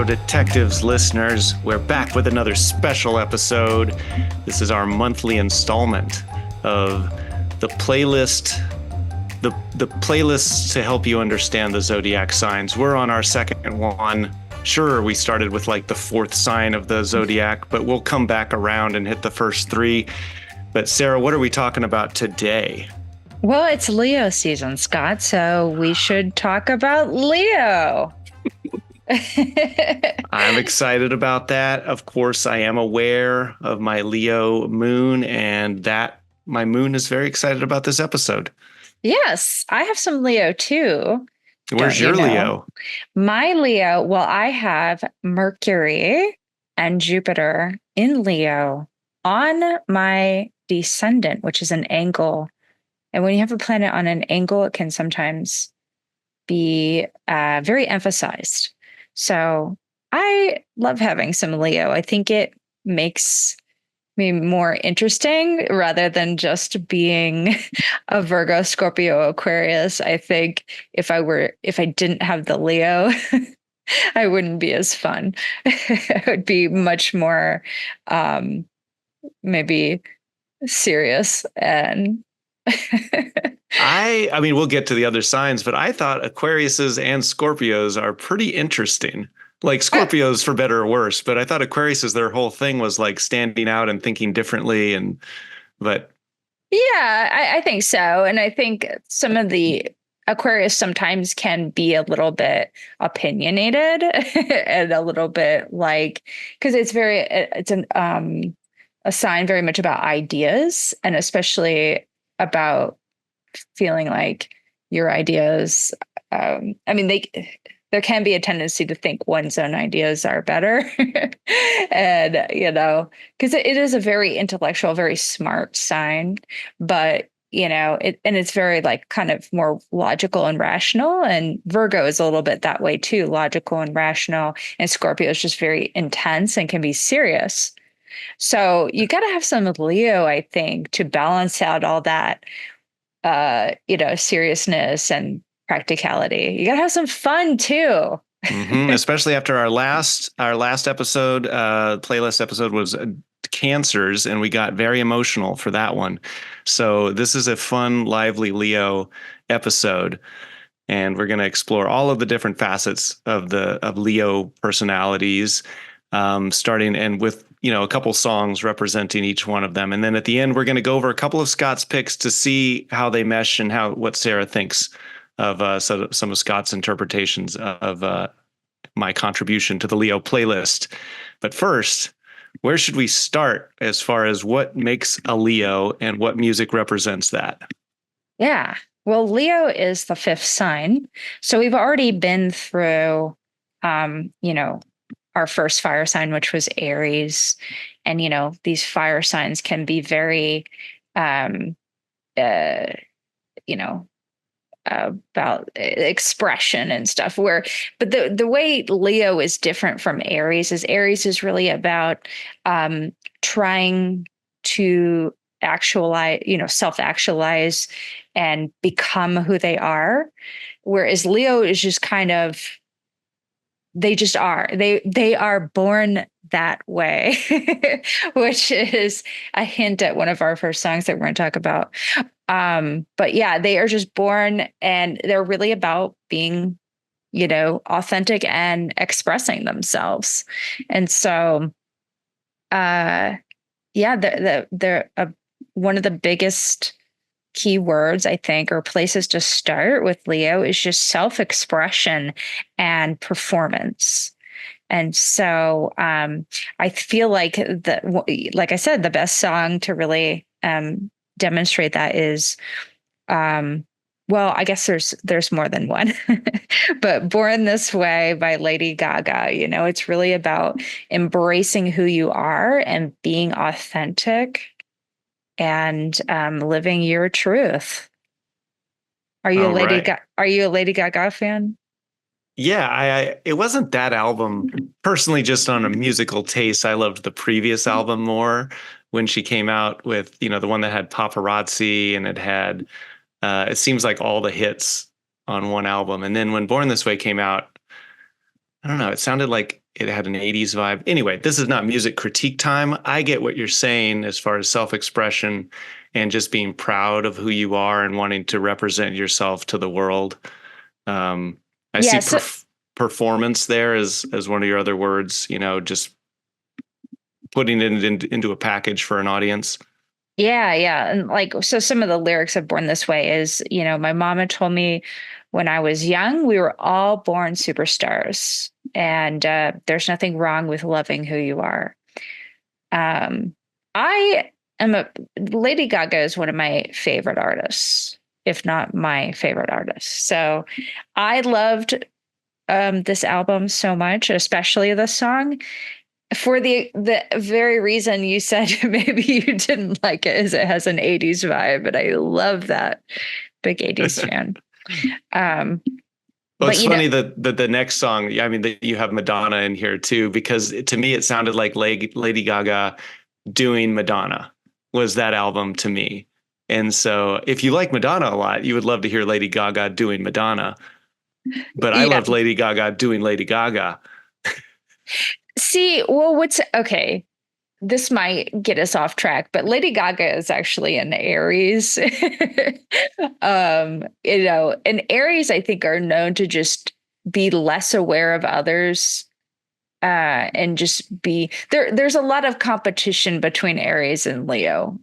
AstroDetectives listeners. We're back with another special episode. This is our monthly installment of the playlist, the playlists to help you understand the zodiac signs. We're on our second one. Sure, we started with like the fourth sign of the zodiac, but we'll come back around and hit the first three. But Sarah, what are we talking about today? Well, it's Leo season, Scott, so we should talk about Leo. I'm excited about that. Of course, I am aware of my Leo moon, and that my moon is very excited about this episode. Yes, I have some Leo too. Where's your Leo? My Leo, well, I have Mercury and Jupiter in Leo on my descendant, which is an angle. And when you have a planet on an angle, it can sometimes be very emphasized. So I love having some Leo. I think it makes me more interesting rather than just being a Virgo, Scorpio, Aquarius. I think if I didn't have the Leo, I wouldn't be as fun. It would be much more maybe serious and I mean, we'll get to the other signs, but I thought Aquariuses and Scorpios are pretty interesting. Like Scorpios for better or worse, but I thought Aquariuses, their whole thing was like standing out and thinking differently. But yeah, I think so. And I think some of the Aquarius sometimes can be a little bit opinionated and a little bit like, because it's a sign very much about ideas, and especially about feeling like your ideas, there can be a tendency to think one's own ideas are better. And, because it is a very intellectual, very smart sign, but, it's very like kind of more logical and rational. And Virgo is a little bit that way too, logical and rational. And Scorpio is just very intense and can be serious. So you got to have some Leo, I think, to balance out all that, seriousness and practicality. You got to have some fun too. Especially after our last episode, playlist episode was Cancers, and we got very emotional for that one. So this is a fun, lively Leo episode, and we're going to explore all of the different facets of Leo personalities, starting and with a couple songs representing each one of them. And then at the end, we're going to go over a couple of Scott's picks to see how they mesh and what Sarah thinks of some of Scott's interpretations of my contribution to the Leo playlist. But first, where should we start as far as what makes a Leo and what music represents that? Yeah. Well, Leo is the fifth sign. So we've already been through, our first fire sign, which was Aries. And, these fire signs can be very, about expression and stuff but the way Leo is different from Aries is really about trying to actualize, self-actualize and become who they are. Whereas Leo is just kind of, they just are. They are born that way, which is a hint at one of our first songs that we're going to talk about. But yeah, they are just born, and they're really about being, authentic and expressing themselves. And so, they're one of the biggest key words, I think, or places to start with Leo is just self-expression and performance. And so I feel like like I said, the best song to really demonstrate that is, I guess there's more than one, but Born This Way by Lady Gaga. It's really about embracing who you are and being authentic and living your truth. Are you a Lady Gaga fan? Yeah, it wasn't that album personally, just on a musical taste. I loved the previous album more when she came out with, the one that had Paparazzi, and it had, it seems like all the hits on one album. And then when Born This Way came out, I don't know, it sounded like it had an 80s vibe. Anyway, this is not music critique time. I get what you're saying as far as self-expression and just being proud of who you are and wanting to represent yourself to the world. Um, I see Yeah, so performance there as one of your other words, just putting it into a package for an audience. yeah. And like, so some of the lyrics of Born This Way is, my mom had told me when I was young, we were all born superstars. And there's nothing wrong with loving who you are. Um, I am a Lady Gaga is one of my favorite artists, if not my favorite artist. So I loved this album so much, especially this song. For the very reason you said maybe you didn't like it is it has an 80s vibe, and I love that. Big 80s fan. Um, Well, but it's you know, funny that the next song, I mean, that you have Madonna in here too, because to me it sounded like Lady Gaga doing Madonna was that album to me. And so if you like Madonna a lot, you would love to hear Lady Gaga doing Madonna. But I yeah. loved Lady Gaga doing Lady Gaga. See, well, what's okay? This might get us off track, but Lady Gaga is actually an Aries. And Aries, I think, are known to just be less aware of others, and just be there. There's a lot of competition between Aries and Leo.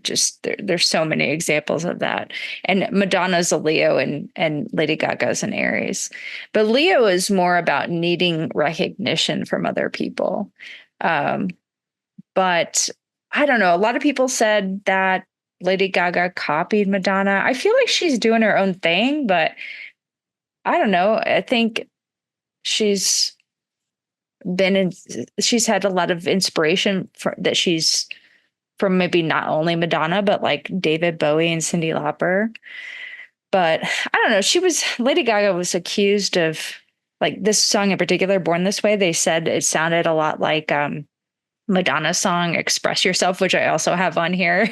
Just there's so many examples of that. And Madonna's a Leo, and Lady Gaga's an Aries. But Leo is more about needing recognition from other people. Um, but I don't know. A lot of people said that Lady Gaga copied Madonna. I feel like she's doing her own thing, but I don't know. I think she's been in, she's had a lot of inspiration that she's from maybe not only Madonna, but like David Bowie and Cyndi Lauper. But I don't know. Lady Gaga was accused of, like, this song in particular, Born This Way. They said it sounded a lot like Madonna song Express Yourself, which I also have on here.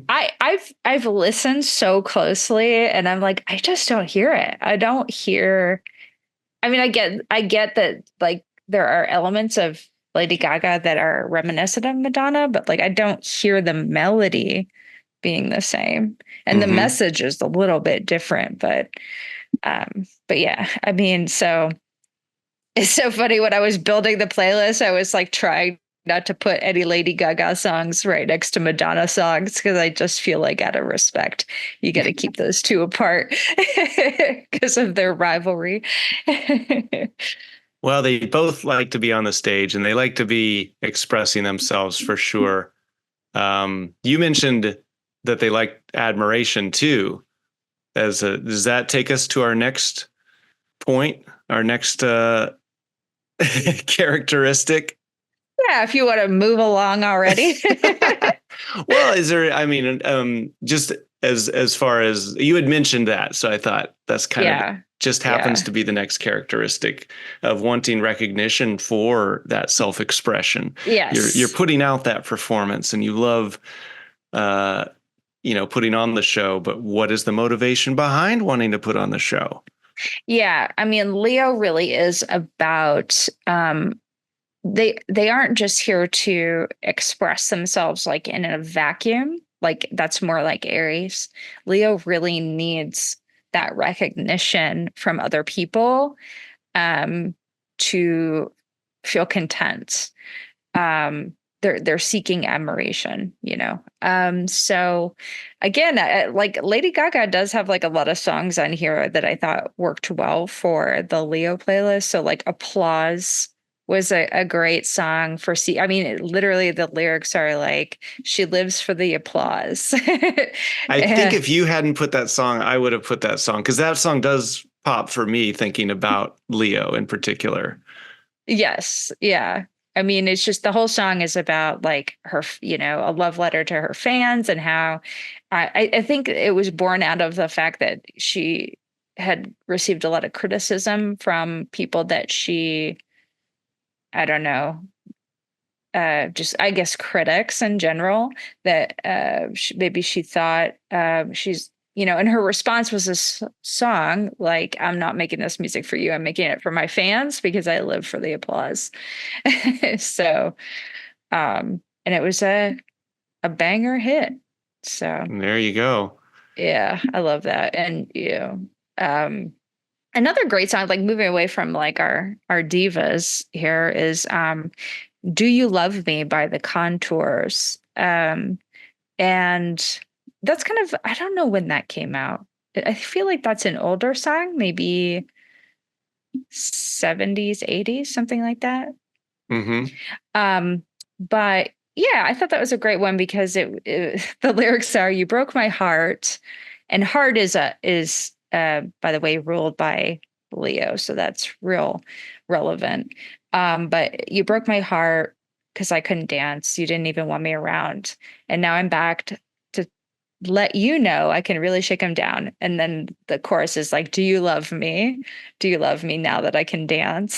I've listened so closely, and I'm like, I just don't hear it. I don't hear. I mean, I get that, like, there are elements of Lady Gaga that are reminiscent of Madonna, but like I don't hear the melody being the same. And the Hmm. message is a little bit different, but yeah, I mean, so it's so funny. When I was building the playlist, I was like trying not to put any Lady Gaga songs right next to Madonna songs, because I just feel like, out of respect, you got to keep those two apart because of their rivalry. Well, they both like to be on the stage and they like to be expressing themselves for sure. You mentioned that they like admiration too. Does that take us to our next point, our next characteristic? Yeah, if you want to move along already. Well, is there, I mean, just as far as you had mentioned that, so I thought that's kind of Yeah. just happens Yeah. to be the next characteristic of wanting recognition for that self-expression. You're Yes. putting out that performance and you love uh putting on the show, but what is the motivation behind wanting to put on the show? Yeah. I mean, Leo really is about they aren't just here to express themselves like in a vacuum. Like, that's more like Aries. Leo really needs that recognition from other people, um, to feel content. They're seeking admiration. So again, like Lady Gaga does have like a lot of songs on here that I thought worked well for the Leo playlist. So like Applause was a great song for I mean, literally the lyrics are like, she lives for the applause. I think Eh, if you hadn't put that song, I would have put that song because that song does pop for me thinking about Leo in particular. yes, yeah. I mean, it's just the whole song is about like her, a love letter to her fans, and how I think it was born out of the fact that she had received a lot of criticism from people that I don't know, just I guess critics in general, that maybe she thought she's and her response was this song, like, I'm not making this music for you. I'm making it for my fans because I live for the applause. So, and it was a banger hit. So, And there you go. yeah, I love that. And, another great song, like moving away from like our divas here is Do You Love Me by the Contours. And that's kind of, I don't know when that came out. I feel like that's an older song, maybe 70s, 80s, something like that. Hmm. Um, but yeah, I thought that was a great one because the lyrics are "You broke my heart," and heart is by the way ruled by Leo, so that's real relevant. But you broke my heart because I couldn't dance. You didn't even want me around, and now I'm back to let you know I can really shake him down. And then the chorus is like, "Do you love me? Do you love me now that I can dance?"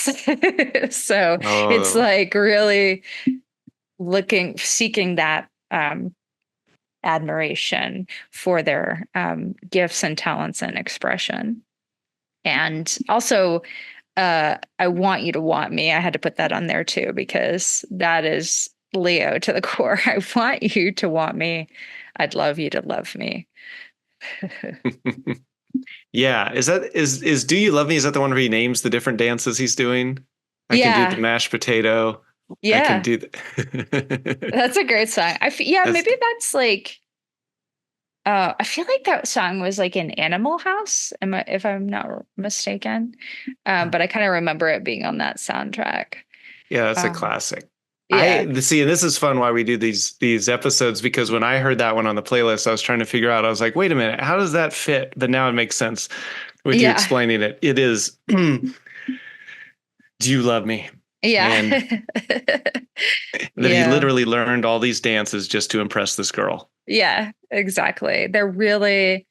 So it's Oh, like really seeking that admiration for their gifts and talents and expression. And also, I want you to want me. I had to put that on there too, because that is Leo to the core. I want you to want me. I'd love you to love me. yeah. Is Do You Love Me? Is that the one where he names the different dances he's doing? I can do the Yeah, mashed potato. I can yeah, do the that's a great song. Yeah, that's maybe that's like I feel like that song was like in Animal House, if I'm not mistaken. But I kind of remember it being on that soundtrack. yeah, that's a Um, classic. yeah, See, and this is fun why we do these episodes because when I heard that one on the playlist, I was trying to figure out, I was like, wait a minute, how does that fit? But now it makes sense with you yeah, explaining it. It is Do You Love Me? yeah, And that he yeah, literally learned all these dances just to impress this girl. yeah, exactly. They're really,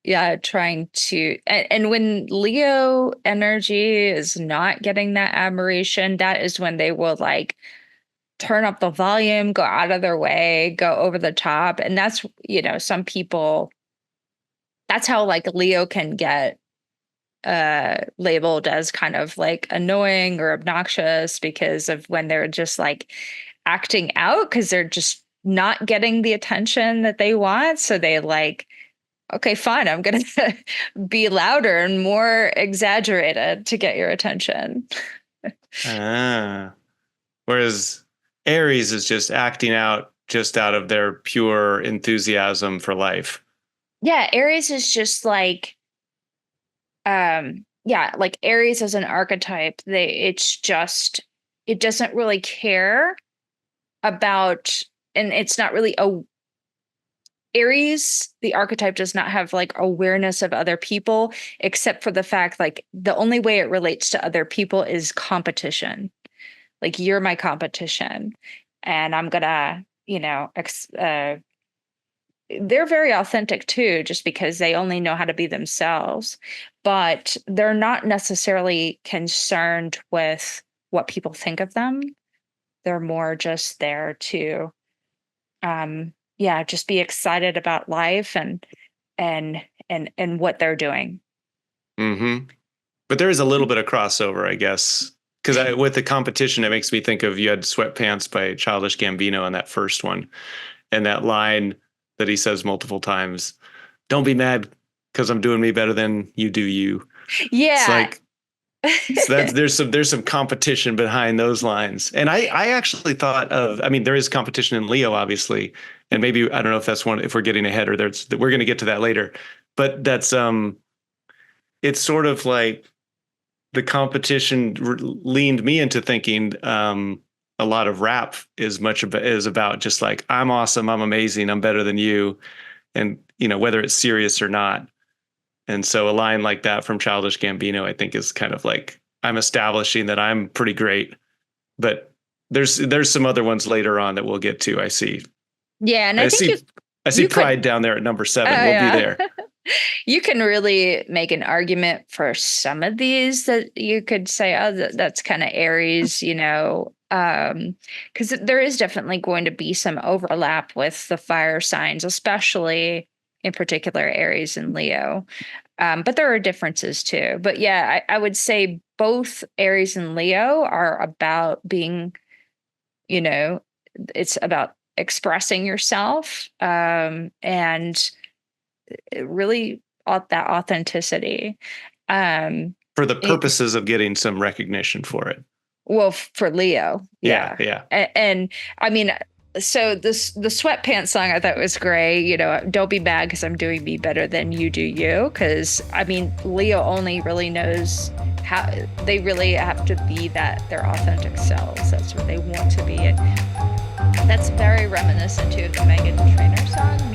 yeah, trying to, and when Leo energy is not getting that admiration, that is when they will like turn up the volume, go out of their way, go over the top. And that's, some people, that's how like Leo can get labeled as kind of like annoying or obnoxious because of when they're just like acting out because they're just not getting the attention that they want. So they like, okay, fine, I'm gonna be louder and more exaggerated to get your attention. Ah. Whereas Aries is just acting out just out of their pure enthusiasm for life. Yeah, Aries is just like yeah, like Aries as an archetype, it doesn't really care about, and it's not really a Aries, the archetype does not have like awareness of other people, except for the fact like the only way it relates to other people is competition. Like you're my competition, and I'm gonna, they're very authentic too, just because they only know how to be themselves, but they're not necessarily concerned with what people think of them. They're more just there to, yeah, just be excited about life and what they're doing. Hmm. But there is a little bit of crossover, I guess. Because with the competition, it makes me think of You Had Sweatpants by Childish Gambino in that first one. And that line that he says multiple times, don't be mad because I'm doing me better than you do you. It's Yeah. like, so that's there's some competition behind those lines. And I actually thought of, I mean, there is competition in Leo, obviously. And maybe I don't know if that's one, if we're getting ahead or there's we're gonna get to that later. But that's it's sort of like the competition leaned me into thinking a lot of rap is about just like I'm awesome, I'm amazing, I'm better than you, and whether it's serious or not. And so a line like that from Childish Gambino, I think, is kind of like I'm establishing that I'm pretty great. But there's some other ones later on that we'll get to. Yeah, and I I think see I see you could Pride down there at number oh 7. We'll be yeah. there. You can really make an argument for some of these that you could say, oh, that's kind of Aries, because there is definitely going to be some overlap with the fire signs, especially in particular Aries and Leo. But there are differences too. But yeah, I would say both Aries and Leo are about being, you know, it's about expressing yourself, and really that authenticity. Um, For the it, purposes of getting some recognition for it. well, for Leo, Yeah, yeah. yeah. And I mean, so this the sweatpants song I thought was great. You know, don't be mad because I'm doing me better than you do you. Because I mean, Leo only really knows how they really have to be their authentic selves. That's what they want to be. And that's very reminiscent to the Megan Trainor song,